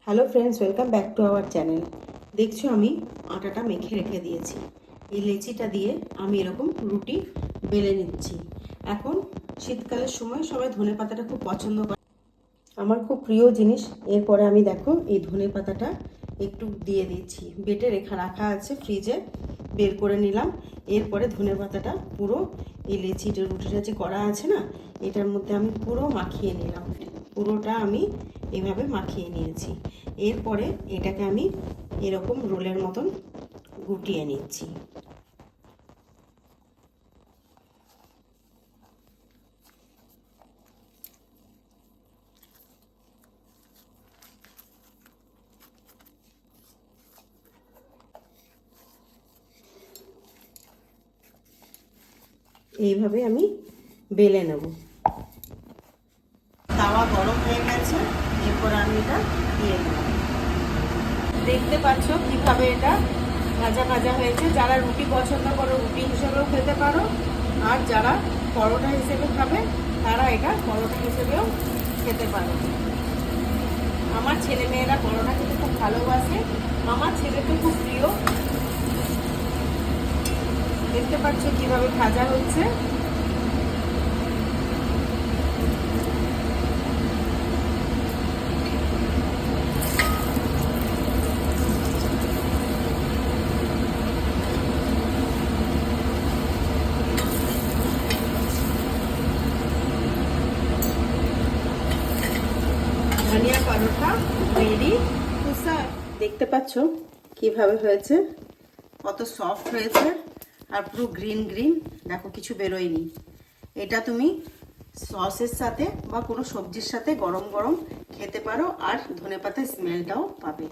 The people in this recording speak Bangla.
Hello friends, welcome back to our channel. দেখছো আমি আটাটা মেখে রেখে দিয়েছি। এই লেচিটা দিয়ে আমি এরকম রুটি বেলে নিচ্ছি। এখন শীতকালের সময় সবাই ধনেপাতাটা খুব পছন্দ করে, আমার খুব প্রিয় জিনিস। এরপরে আমি দেখো এই ধনেপাতাটা একটু দিয়ে দিচ্ছি, বেটে রাখা আছে ফ্রিজে, বের করে নিলাম। এরপরে ধনেপাতাটা পুরো এই লেচিটা রুটিটা যে করা আছে না, এটার মধ্যে আমি পুরো মাখিয়ে নিলাম। পুরোটা আমি এভাবে মাখিয়ে নিয়েছি। এরপরে এটাকে আমি এরকম রোলের মতন গুটিয়ে নিচ্ছি। এইভাবে আমি বেলে নেব। তাওয়া গরম হয়ে গেছে, এরপর আমি এটা দিয়ে দিলাম। দেখতে পাচ্ছ কিভাবে এটা ভাজা ভাজা হয়েছে। যারা রুটি পছন্দ করো রুটি হিসেবেও খেতে পারো, আর যারা পরোটা হিসেবে খাবে তারা এটা পরোটা হিসেবেও খেতে পারো। আমার ছেলে মেয়েরা পরোটা খেতে খুব ভালোবাসে, আমার ছেলে তো খুব প্রিয়। দেখতে পাচ্ছ কিভাবে ভাজা হচ্ছে। ধনিয়া পরোটা রেডি টু সার্ভ। দেখতে পাচ্ছ কিভাবে হয়েছে, কত সফট হয়েছে আর পুরো গ্রিন গ্রিন। দেখো কিছু বেরোয়নি। এটা তুমি সসের সাথে বা কোনো সবজির সাথে গরম গরম খেতে পারো, আর ধনেপাতার স্মেলটাও পাবে।